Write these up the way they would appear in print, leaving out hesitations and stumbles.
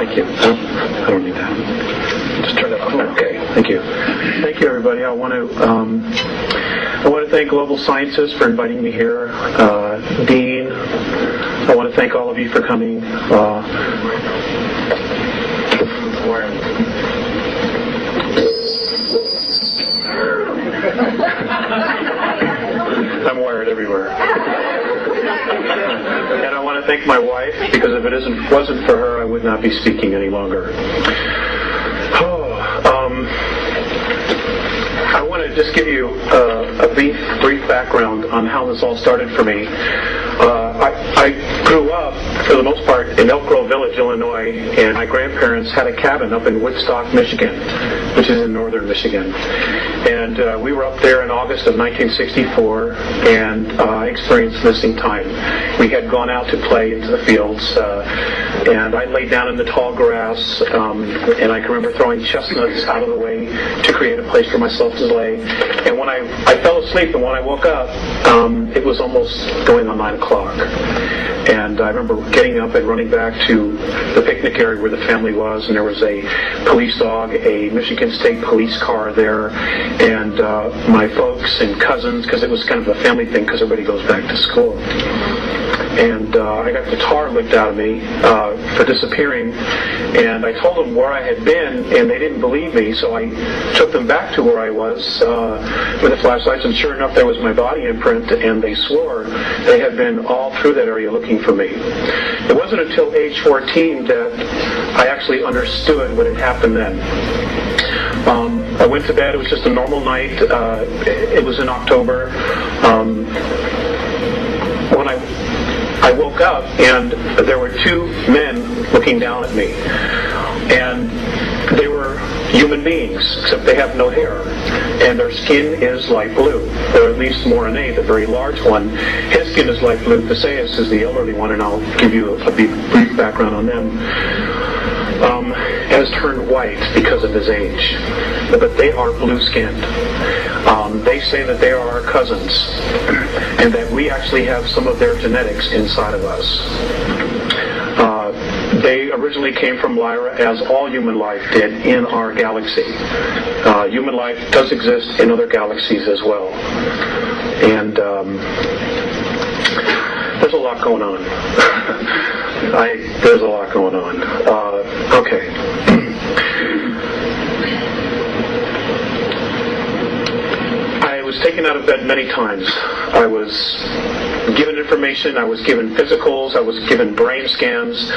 Thank you. I don't need that. Just turn it off. Okay. Thank you. Thank you, everybody. I want to thank Global Sciences for inviting me here. Dean, I want to thank all of you for coming. I'm wired everywhere. And I want to thank my wife, because if it wasn't for her, I would not be speaking any longer. I want to just give you a brief background on how this all started for me. I grew up, for the most part, in Elk Grove Village, Illinois, and my grandparents had a cabin up in Woodstock, Michigan, which is in northern Michigan. And we were up there in August of 1964, and I experienced missing time. We had gone out to play into the fields, and I laid down in the tall grass, and I can remember throwing chestnuts out of the way to create a place for myself to lay. And when I fell asleep, and when I woke up, it was almost going on 9 o'clock. And I remember getting up and running back to the picnic area where the family was, and there was a police dog, a Michigan State police car there, and my folks and cousins, because it was kind of a family thing because everybody goes back to school. And I got the tar licked out of me for disappearing, and I told them where I had been, and they didn't believe me, so I took them back to where I was with the flashlights, and sure enough, there was my body imprint, and they swore they had been all through that area looking for me. It wasn't until age 14 that I actually understood what had happened then. I went to bed. It was just a normal night. It was in October. When I woke up, and there were 2 men looking down at me. And they were human beings, except they have no hair. And their skin is light blue, or at least Morinay, the very large one. His skin is light blue. Theseus is the elderly one, and I'll give you a brief background on them. Has turned white because of his age, but they are blue-skinned. They say that they are our cousins, and that we actually have some of their genetics inside of us. They originally came from Lyra, as all human life did in our galaxy. Human life does exist in other galaxies as well. And there's a lot going on. There's a lot going on. Okay. I was taken out of bed many times. I was given information, I was given physicals, I was given brain scans,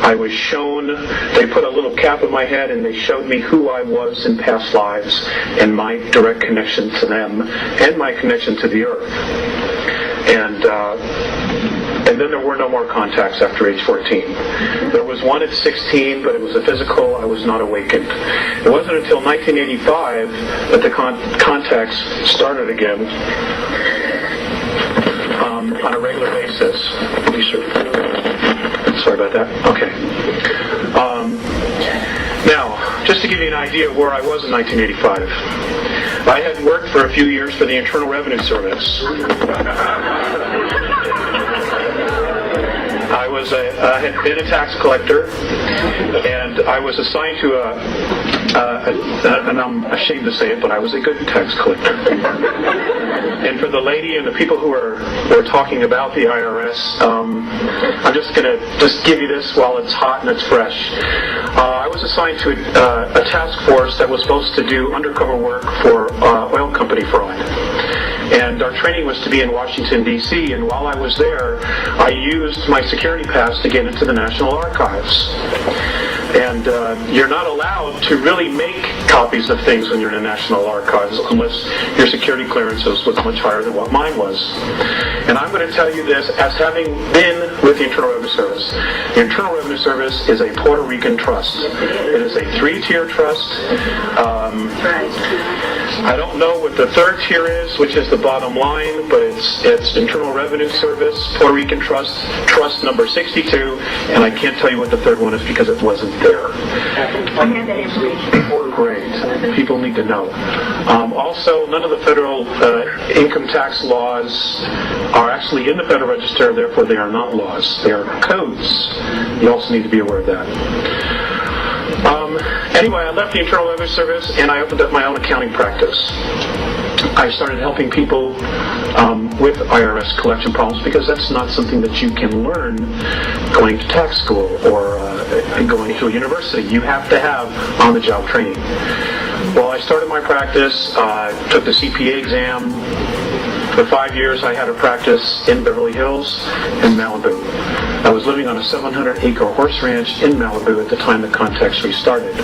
I was shown, they put a little cap on my head and they showed me who I was in past lives and my direct connection to them and my connection to the earth. And then there were no more contacts after age 14. There was one at 16, but it was a physical. I was not awakened. It wasn't until 1985 that the contacts started again on a regular basis. Sorry about that. Okay. Now, just to give you an idea of where I was in 1985, I had worked for a few years for the Internal Revenue Service. I had been a tax collector, and I was assigned to and I'm ashamed to say it, but I was a good tax collector. And for the lady and the people who were talking about the IRS, I'm just going to give you this while it's hot and it's fresh. I was assigned to a task force that was supposed to do undercover work for oil company fraud. And our training was to be in Washington, D.C., and while I was there, I used my security pass to get into the National Archives. And you're not allowed to really make copies of things when you're in the National Archives unless your security clearances was much higher than what mine was. And I'm going to tell you this as having been with the Internal Revenue Service. The Internal Revenue Service is a Puerto Rican trust. It is a 3-tier trust. I don't know what the 3rd tier is, which is the bottom line, but it's Internal Revenue Service, Puerto Rican Trust, Trust number 62, and I can't tell you what the 3rd one is because it wasn't there. Great. People need to know. Also, none of the federal income tax laws are actually in the Federal Register, therefore they are not laws. They are codes. You also need to be aware of that. Anyway, I left the Internal Revenue Service and I opened up my own accounting practice. I started helping people with IRS collection problems because that's not something that you can learn going to tax school or going to a university. You have to have on-the-job training. Well, I started my practice, took the CPA exam. For 5 years, I had a practice in Beverly Hills and Malibu. I was living on a 700-acre horse ranch in Malibu at the time the context restarted.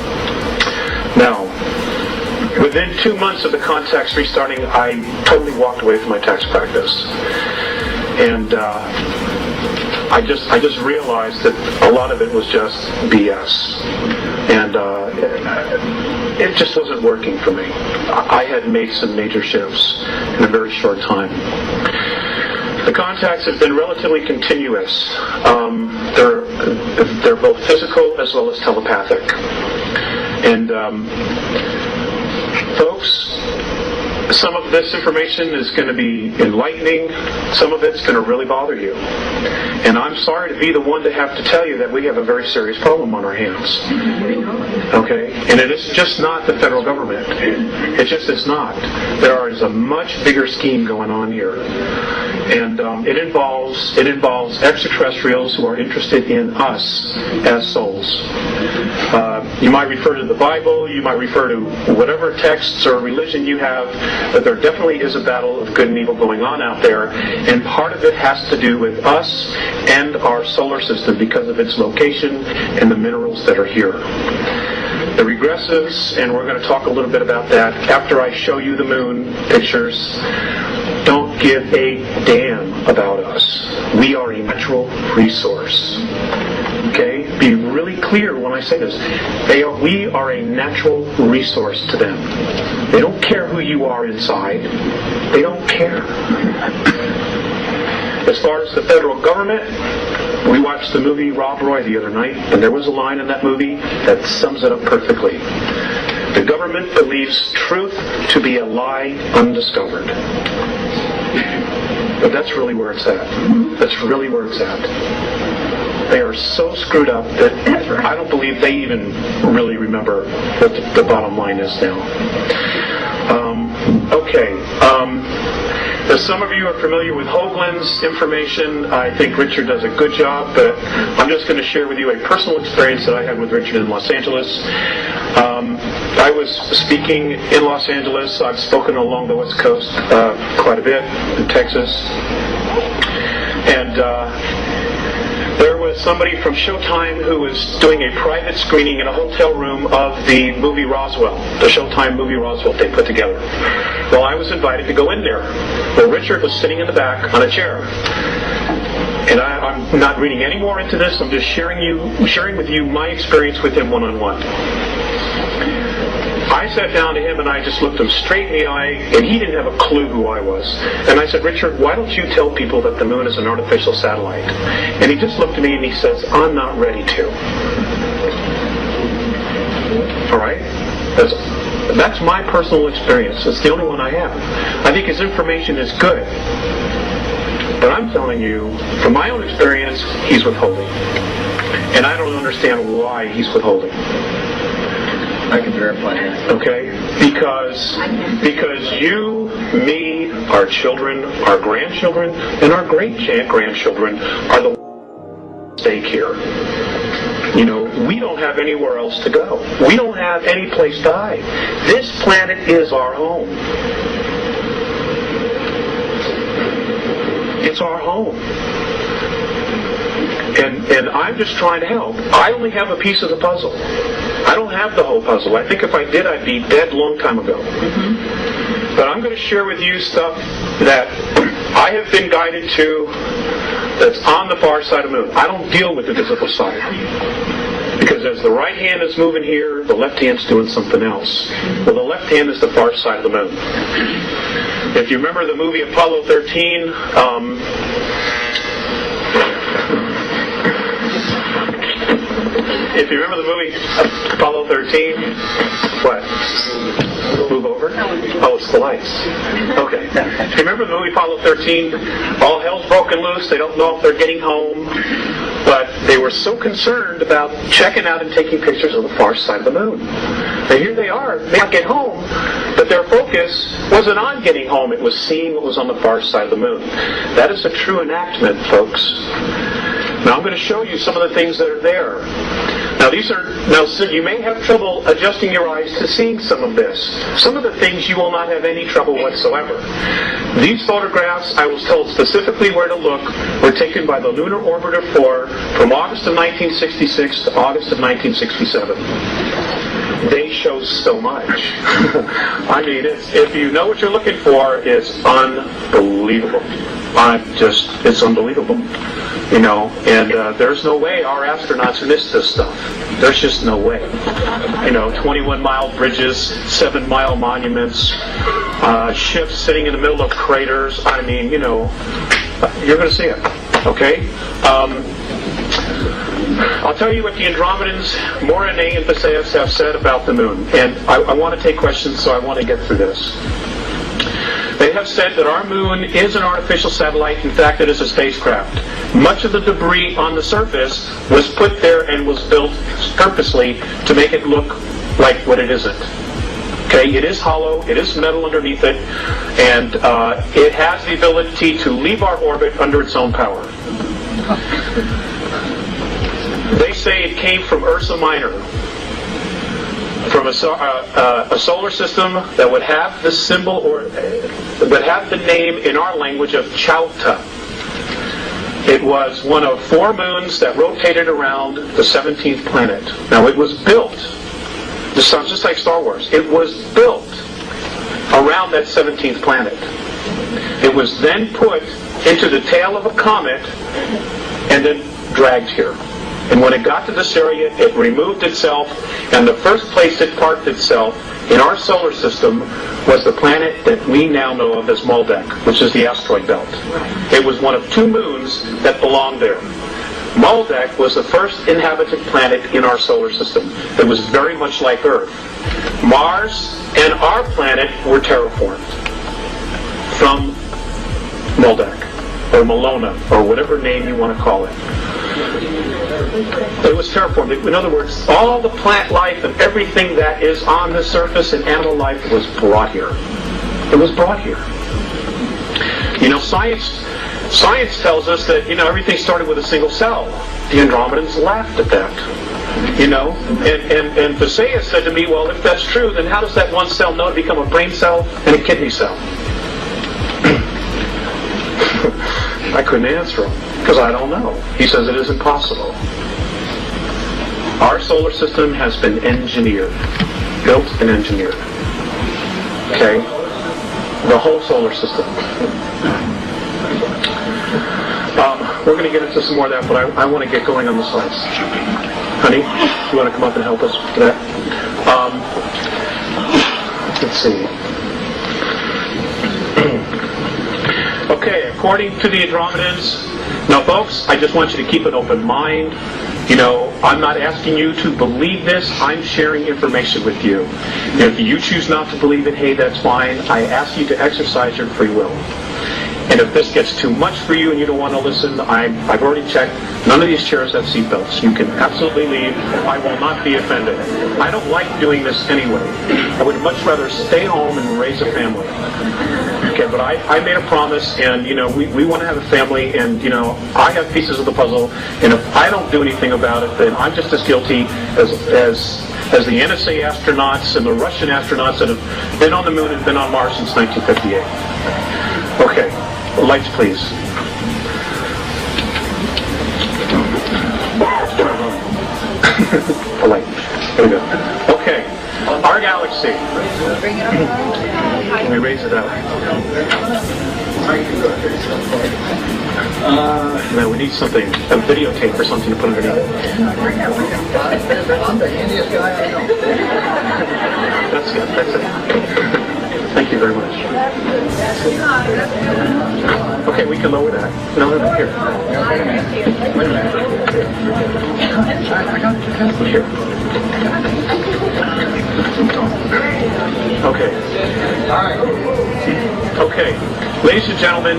Now, within 2 months of the context restarting, I totally walked away from my tax practice. And I just realized that a lot of it was just BS. And it just wasn't working for me. I had made some major shifts in a very short time. The contacts have been relatively continuous. They're both physical as well as telepathic. And folks, some of this information is going to be enlightening. Some of it's going to really bother you. And I'm sorry to be the one to have to tell you that we have a very serious problem on our hands. Okay? And it is just not the federal government. It just is not. There is a much bigger scheme going on here. And it involves extraterrestrials who are interested in us as souls. You might refer to the Bible, you might refer to whatever texts or religion you have, but there definitely is a battle of good and evil going on out there, and part of it has to do with us and our solar system because of its location and the minerals that are here. The regressives, and we're going to talk a little bit about that after I show you the moon pictures, don't give a damn about us. We are a natural resource. Okay? Be really clear when I say this. We are a natural resource to them. They don't care who you are inside. They don't care. As far as the federal government, we watched the movie Rob Roy the other night, and there was a line in that movie that sums it up perfectly. The government believes truth to be a lie undiscovered. But that's really where it's at. That's really where it's at. They are so screwed up that I don't believe they even really remember what the bottom line is now. As some of you are familiar with Hoagland's information, I think Richard does a good job, but I'm just going to share with you a personal experience that I had with Richard in Los Angeles. I was speaking in Los Angeles. I've spoken along the West Coast quite a bit, in Texas. And there was somebody from Showtime who was doing a private screening in a hotel room of the movie Roswell, the Showtime movie Roswell they put together. Well, I was invited to go in there. Well, Richard was sitting in the back on a chair. And I'm not reading any more into this. I'm just sharing with you my experience with him one-on-one. I sat down to him and I just looked him straight in the eye, and he didn't have a clue who I was. And I said, Richard, why don't you tell people that the moon is an artificial satellite? And he just looked at me and he says, I'm not ready to. All right? That's my personal experience. It's the only one I have. I think his information is good. But I'm telling you, from my own experience, he's withholding. And I don't understand why he's withholding. I can verify that. Okay? Because you, me, our children, our grandchildren, and our great-grandchildren are the stake here. You know, we don't have anywhere else to go. We don't have any place to hide. This planet is our home. It's our home. And I'm just trying to help. I only have a piece of the puzzle. I don't have the whole puzzle. I think if I did, I'd be dead a long time ago. Mm-hmm. But I'm going to share with you stuff that I have been guided to that's on the far side of the moon. I don't deal with the visible side. Because as the right hand is moving here, the left hand's doing something else. Well, the left hand is the far side of the moon. If you remember the movie Apollo 13, if you remember the movie Apollo 13, what? Move over? Oh, it's the lights. Okay. If you remember the movie Apollo 13, all hell's broken loose. They don't know if they're getting home. But they were so concerned about checking out and taking pictures of the far side of the moon. And here they are, they can't get home, but their focus wasn't on getting home, it was seeing what was on the far side of the moon. That is a true enactment, folks. Now I'm going to show you some of the things that are there. Now so you may have trouble adjusting your eyes to seeing some of this. Some of the things you will not have any trouble whatsoever. These photographs, I was told specifically where to look, were taken by the Lunar Orbiter 4 from August of 1966 to August of 1967. They show so much. I mean, if you know what you're looking for, it's unbelievable. It's unbelievable. You know, and there's no way our astronauts missed this stuff. There's just no way. You know, 21-mile bridges, 7-mile monuments, ships sitting in the middle of craters. I mean, you know, you're going to see it. Okay? I'll tell you what the Andromedans, Morine, and Theseus have said about the moon. And I want to take questions, so I want to get through this. They have said that our moon is an artificial satellite. In fact, it is a spacecraft. Much of the debris on the surface was put there and was built purposely to make it look like what it isn't. Okay, it is hollow, it is metal underneath it, and it has the ability to leave our orbit under its own power. They say it came from Ursa Minor, from a solar system that would have the symbol or would have the name in our language of Chauta. It was one of 4 moons that rotated around the 17th planet. Now it was built, this sounds just like Star Wars, it was built around that 17th planet. It was then put into the tail of a comet and then dragged here. And when it got to this area, it removed itself, and the first place it parked itself in our solar system was the planet that we now know of as Maldek, which is the asteroid belt. It was one of 2 moons that belonged there. Maldek was the first inhabited planet in our solar system. It was very much like Earth. Mars and our planet were terraformed from Maldek, or Malona, or whatever name you want to call it. It was terraformed. In other words, all the plant life and everything that is on the surface and animal life was brought here. It was brought here. You know, science tells us that, you know, everything started with a single cell. The Andromedans laughed at that. You know, and Theseus said to me, well, if that's true, then how does that one cell know to become a brain cell and a kidney cell? I couldn't answer him, because I don't know. He says it isn't possible. Our solar system has been engineered, built and engineered. Okay? The whole solar system. We're going to get into some more of that, but I want to get going on the slides. Honey, you want to come up and help us with that? Let's see. Okay, according to the Andromedans, now folks, I just want you to keep an open mind. You know, I'm not asking you to believe this, I'm sharing information with you. If you choose not to believe it, hey, that's fine. I ask you to exercise your free will. And if this gets too much for you and you don't want to listen, I've already checked. None of these chairs have seatbelts. You can absolutely leave. I will not be offended. I don't like doing this anyway. I would much rather stay home and raise a family. Okay, but I made a promise, and, you know, we want to have a family, and, you know, I have pieces of the puzzle, and if I don't do anything about it, then I'm just as guilty as the NSA astronauts and the Russian astronauts that have been on the moon and been on Mars since 1958. Okay, lights please. A light. There we go. Okay, our galaxy. Let me raise it up. Now we need something, a videotape or something to put underneath it. I'm the handiest guy I know. That's it, that's it. Thank you very much. Okay, we can lower that. No, here. Wait a minute. I got the Here. Okay. All right. Okay. Ladies and gentlemen,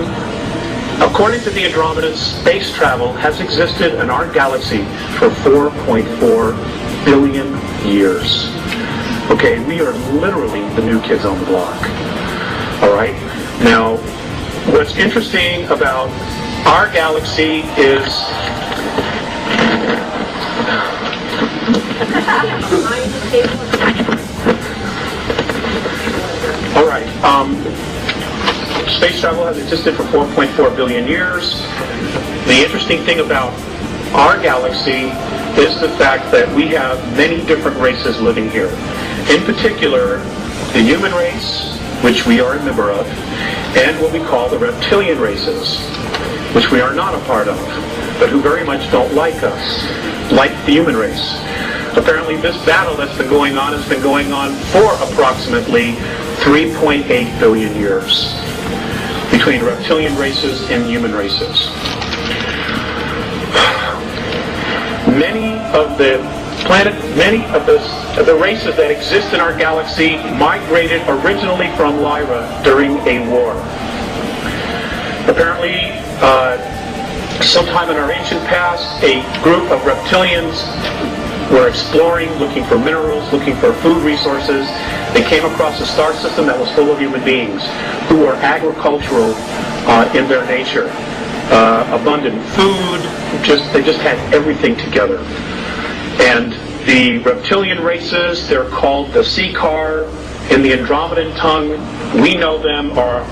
According to the Andromedans, space travel has existed in our galaxy for 4.4 billion years. Okay, we are literally the new kids on the block. All right? Now, what's interesting about our galaxy is... All right. Space travel has existed for 4.4 billion years. The interesting thing about our galaxy is the fact that we have many different races living here. In particular, the human race, which we are a member of, and what we call the reptilian races, which we are not a part of, but who very much don't like us, like the human race. Apparently this battle that's been going on has been going on for approximately 3.8 billion years between reptilian races and human races. Many of the races that exist in our galaxy migrated originally from Lyra during a war. Apparently, sometime in our ancient past, a group of reptilians were exploring, looking for minerals, looking for food resources. They came across a star system that was full of human beings who were agricultural in their nature. Abundant food, they just had everything together. And the reptilian races, they're called the Seekar. In the Andromedan tongue, we know them, or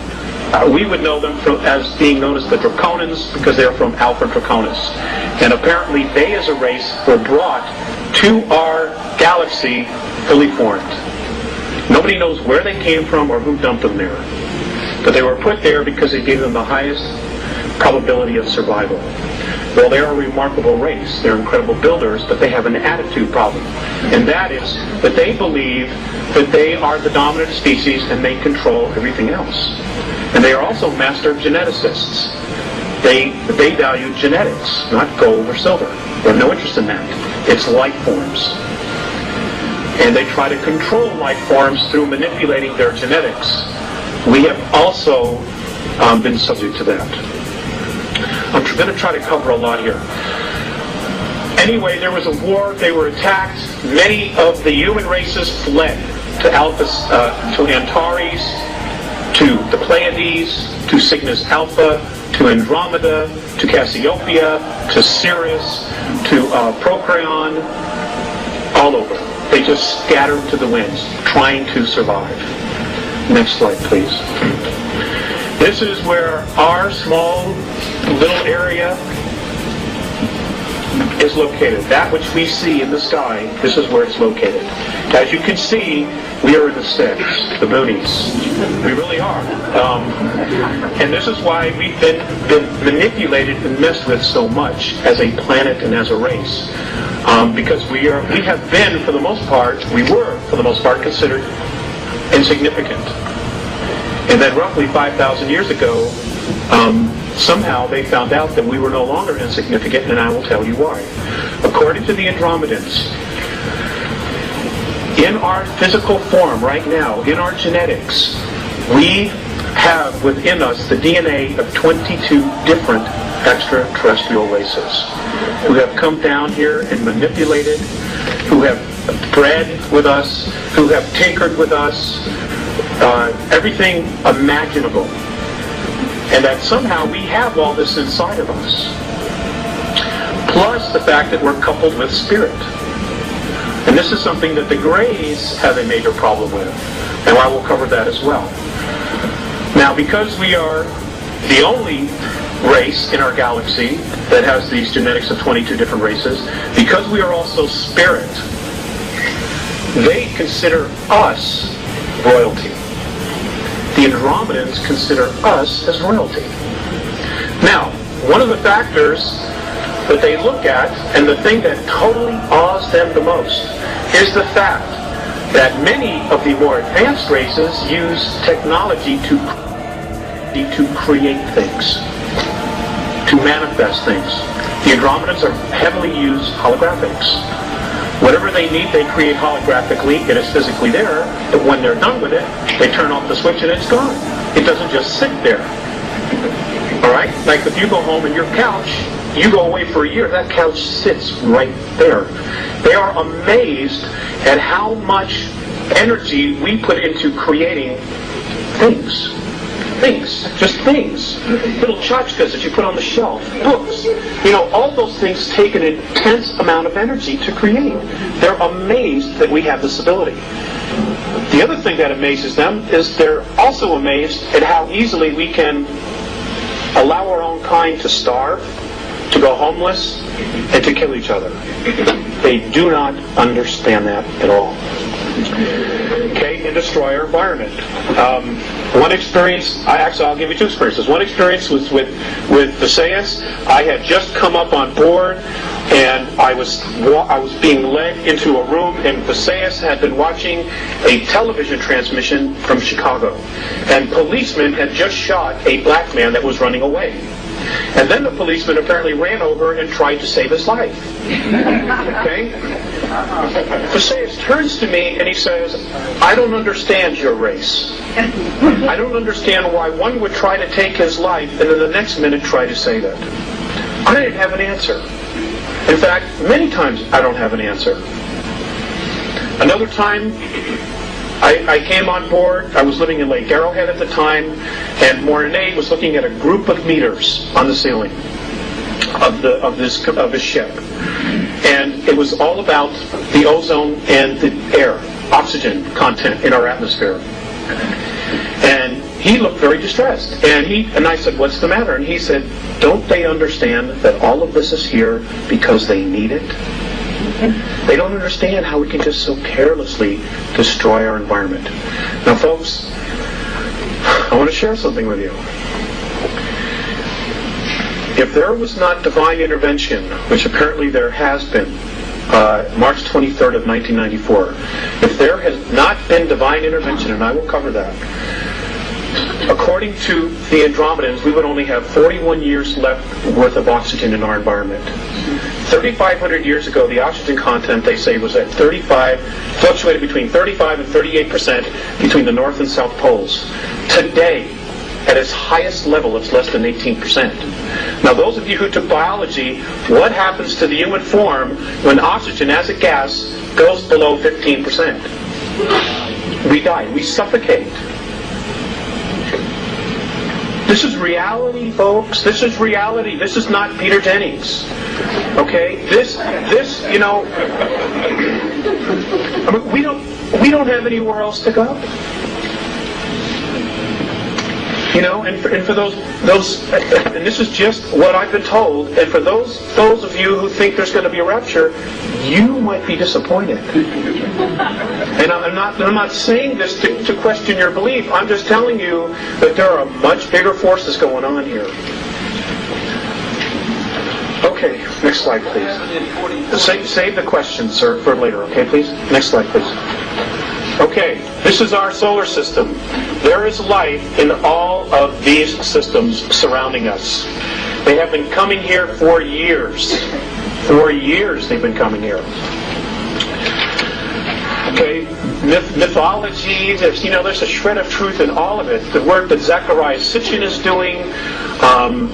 we would know them as being known as the Draconans, because they're from Alpha Draconis. And apparently they as a race were brought to our galaxy fully formed. Nobody knows where they came from or who dumped them there. But they were put there because they gave them the highest probability of survival. Well, they're a remarkable race. They're incredible builders, but they have an attitude problem. And that is that they believe that they are the dominant species and they control everything else. And they are also master geneticists. They value genetics, not gold or silver. They have no interest in that. It's life forms. And they try to control life forms through manipulating their genetics. We have also been subject to that. I'm going to try to cover a lot here. Anyway, there was a war. They were attacked. Many of the human races fled to Antares, to the Pleiades, to Cygnus Alpha, to Andromeda, to Cassiopeia, to Sirius, to Procreon, all over. They just scattered to the winds, trying to survive. Next slide, please. This is where our small little area is located. That which we see in the sky, this is where it's located. As you can see, we are in the sticks, the boonies. We really are. And this is why we've been manipulated and messed with so much as a planet and as a race. Because we have been, for the most part, considered insignificant. And then roughly 5,000 years ago, somehow they found out that we were no longer insignificant, and I will tell you why. According to the Andromedans, in our physical form right now, in our genetics, we have within us the DNA of 22 different extraterrestrial races who have come down here and manipulated, who have bred with us, who have tinkered with us, everything imaginable. And that somehow we have all this inside of us. Plus the fact that we're coupled with spirit. And this is something that the Greys have a major problem with. And I will cover that as well. Now, because we are the only race in our galaxy that has these genetics of 22 different races, because we are also spirit, they consider us royalty. The Andromedans consider us as royalty. Now, one of the factors that they look at, and the thing that totally awes them the most, is the fact that many of the more advanced races use technology to create things, to manifest things. The Andromedans are heavily used holographics. Whatever they need, they create holographically. It is physically there, but when they're done with it, they turn off the switch and it's gone. It doesn't just sit there. All right? Like if you go home and your couch, you go away for a year, that couch sits right there. They are amazed at how much energy we put into creating things. Just things. Little tchotchkes that you put on the shelf, books. All those things take an intense amount of energy to create. They're amazed that we have this ability. The other thing that amazes them is they're also amazed at how easily we can allow our own kind to starve, to go homeless, and to kill each other. They do not understand that at all. Okay, and destroy our environment. One experience, I'll give you two experiences. One experience was with Visayas. I had just come up on board, and I was being led into a room, and Visayas had been watching a television transmission from Chicago. And policemen had just shot a black man that was running away. And then the policeman apparently ran over and tried to save his life. Okay? Visayas turns to me and he says, I don't understand your race. I don't understand why one would try to take his life and then the next minute try to save it. I didn't have an answer. In fact, many times I don't have an answer. Another time, I came on board. I was living in Lake Arrowhead at the time, and Mornay was looking at a group of meters on the ceiling of his ship, and it was all about the ozone and the air, oxygen content in our atmosphere. And he looked very distressed, and I said, "What's the matter?" And he said, "Don't they understand that all of this is here because they need it? They don't understand how we can just so carelessly destroy our environment." Now, folks, I want to share something with you. If there was not divine intervention, which apparently there has been, March 23rd of 1994, if there has not been divine intervention, and I will cover that, according to the Andromedans, we would only have 41 years left worth of oxygen in our environment. 3,500 years ago, the oxygen content, they say, was at 35, fluctuated between 35 and 38% between the North and South Poles. Today, at its highest level, it's less than 18%. Now, those of you who took biology, what happens to the human form when oxygen as a gas goes below 15%? We die. We suffocate. This is reality, folks. This is reality. This is not Peter Jennings. Okay? This, I mean, we don't have anywhere else to go. And for those, and this is just what I've been told. And for those of you who think there's going to be a rapture, you might be disappointed. And I'm not saying this to question your belief. I'm just telling you that there are much bigger forces going on here. Okay, next slide, please. Save the questions, sir, for later. Okay, please. Next slide, please. Okay, this is our solar system. There is life in all of these systems surrounding us. They have been coming here for years. For years they've been coming here. Okay, mythology, there's a shred of truth in all of it. The work that Zecharia Sitchin is doing, an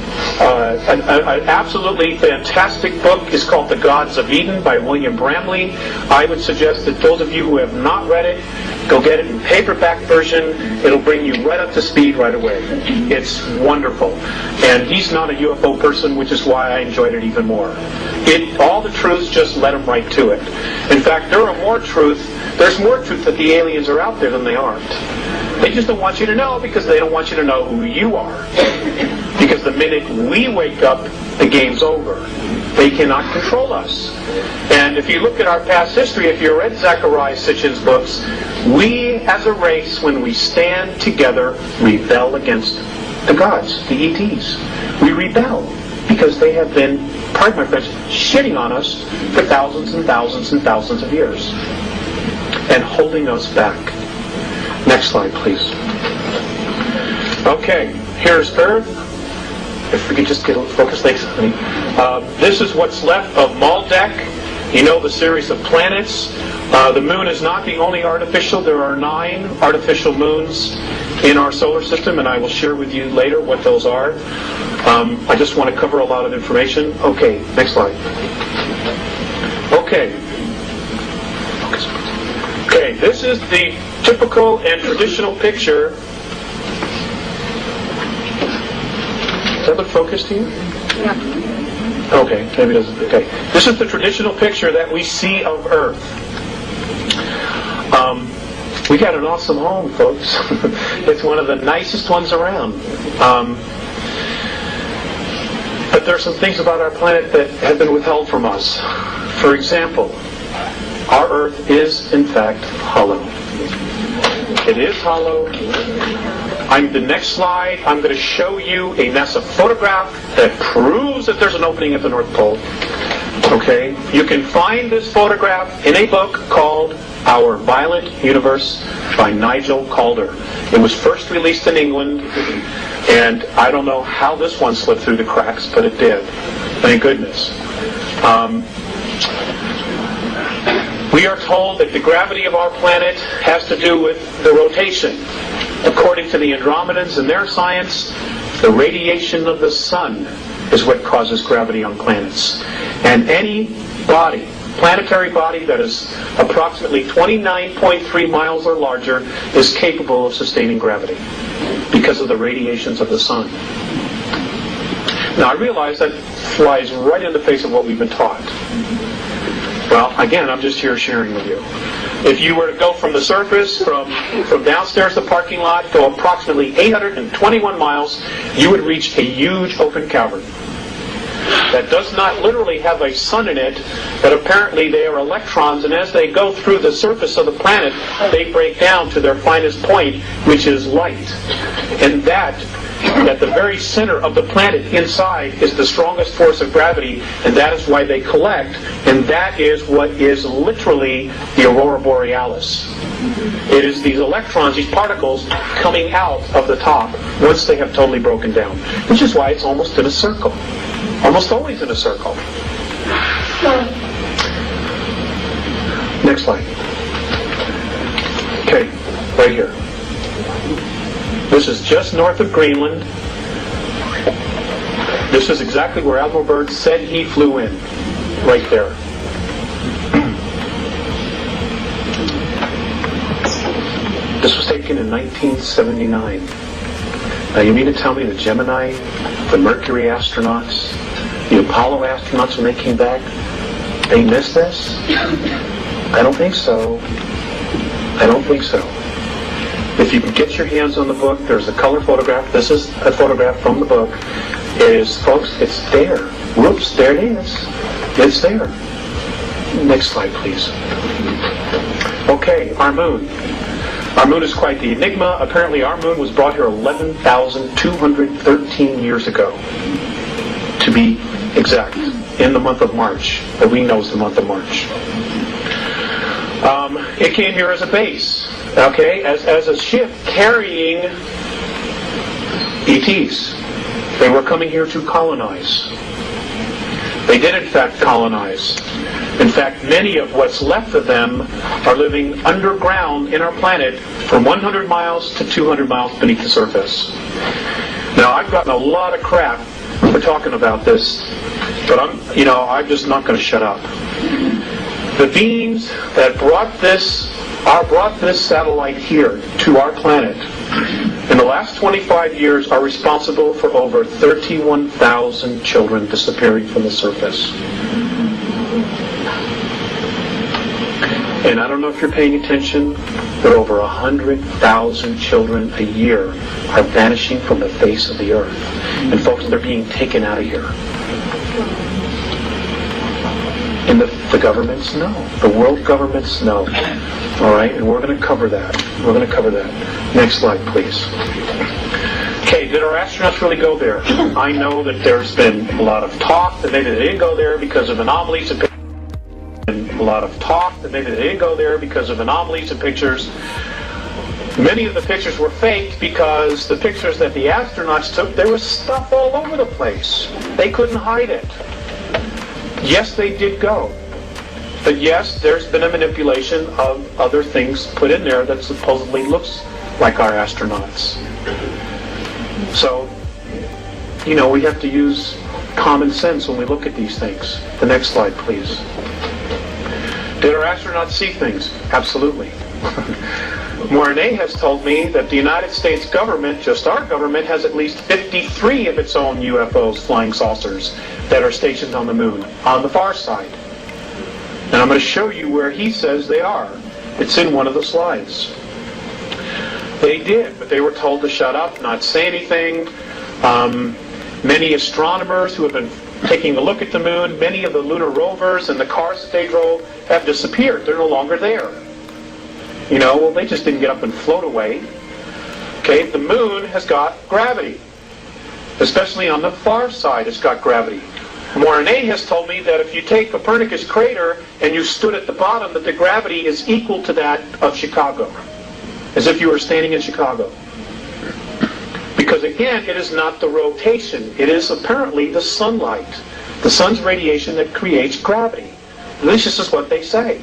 absolutely fantastic book is called The Gods of Eden by William Bramley. I would suggest that those of you who have not read it, go get it in paperback version. It'll bring you right up to speed right away. It's wonderful. And he's not a UFO person, which is why I enjoyed it even more. All the truths, just let him right to it. In fact, there's more truth that the aliens are out there than they aren't. They just don't want you to know because they don't want you to know who you are. Because the minute we wake up, the game's over. They cannot control us. And if you look at our past history, if you read Zecharia Sitchin's books, we as a race, when we stand together, rebel against the gods, the ETs. We rebel because they have been, pardon my French, shitting on us for thousands and thousands and thousands of years and holding us back. Next slide, please. Okay, here's Earth. If we could just get a focus, thanks. This is what's left of Maldek. The series of planets. The moon is not the only artificial. There are 9 artificial moons in our solar system, and I will share with you later what those are. I just want to cover a lot of information. Okay, next slide. Okay, this is the typical and traditional picture. Does that look focused to you? Yeah. Okay, maybe it doesn't. Okay, this is the traditional picture that we see of Earth. We got an awesome home, folks. It's one of the nicest ones around. But there are some things about our planet that have been withheld from us. For example, our Earth is, in fact, hollow. It is hollow. The next slide, I'm going to show you a NASA photograph that proves that there's an opening at the North Pole. Okay? You can find this photograph in a book called Our Violet Universe by Nigel Calder. It was first released in England, and I don't know how this one slipped through the cracks, but it did. Thank goodness. We are told that the gravity of our planet has to do with the rotation. According to the Andromedans and their science, the radiation of the sun is what causes gravity on planets. And any body, planetary body that is approximately 29.3 miles or larger is capable of sustaining gravity because of the radiations of the sun. Now I realize that flies right in the face of what we've been taught. Well, again, I'm just here sharing with you. If you were to go from the surface, from downstairs to the parking lot, go approximately 821 miles, you would reach a huge open cavern that does not literally have a sun in it, but apparently they are electrons, and as they go through the surface of the planet, they break down to their finest point, which is light. And that, at the very center of the planet inside, is the strongest force of gravity, and that is why they collect, and that is what is literally the aurora borealis. It is these electrons, these particles, coming out of the top once they have totally broken down, which is why it's almost in a circle. Almost always in a circle. Next slide. Okay, right here. This is just north of Greenland. This is exactly where Admiral Byrd said he flew in. Right there. This was taken in 1979. Now you mean to tell me the Gemini, the Mercury astronauts, the Apollo astronauts, when they came back, they missed this? I don't think so. I don't think so. If you can get your hands on the book, there's a color photograph. This is a photograph from the book. It is, folks, it's there. Whoops, there it is. It's there. Next slide, please. Okay, our moon. Our moon is quite the enigma. Apparently our moon was brought here 11,213 years ago. To be exact, in the month of March, that we know is the month of March. It came here as a base, okay, as a ship carrying ETs. They were coming here to colonize. They did, in fact, colonize. In fact, many of what's left of them are living underground in our planet from 100 miles to 200 miles beneath the surface. Now, I've gotten a lot of crap for talking about this, but I'm just not going to shut up. The beings that brought this satellite here to our planet in the last 25 years are responsible for over 31,000 children disappearing from the surface. And I don't know if you're paying attention, but over 100,000 children a year are vanishing from the face of the earth. And folks, they're being taken out of here. And the governments know. The world governments know. All right, and we're going to cover that. We're going to cover that. Next slide, please. Okay, did our astronauts really go there? I know that there's been a lot of talk that maybe they didn't go there because of anomalies and pictures. Many of the pictures were faked because the pictures that the astronauts took, there was stuff all over the place. They couldn't hide it. Yes, they did go. But yes, there's been a manipulation of other things put in there that supposedly looks like our astronauts. So, we have to use common sense when we look at these things. The next slide, please. Did our astronauts see things? Absolutely. Mornay has told me that the United States government, just our government, has at least 53 of its own UFOs, flying saucers, that are stationed on the moon, on the far side. And I'm going to show you where he says they are. It's in one of the slides. They did, but they were told to shut up, not say anything. Many astronomers who have been taking a look at the moon, many of the lunar rovers and the cars that they drove have disappeared. They're no longer there. Well, they just didn't get up and float away. Okay, the moon has got gravity. Especially on the far side, it's got gravity. Mornay has told me that if you take Copernicus crater and you stood at the bottom, that the gravity is equal to that of Chicago. As if you were standing in Chicago. Because again, it is not the rotation. It is apparently the sunlight. The sun's radiation that creates gravity. At least this is what they say.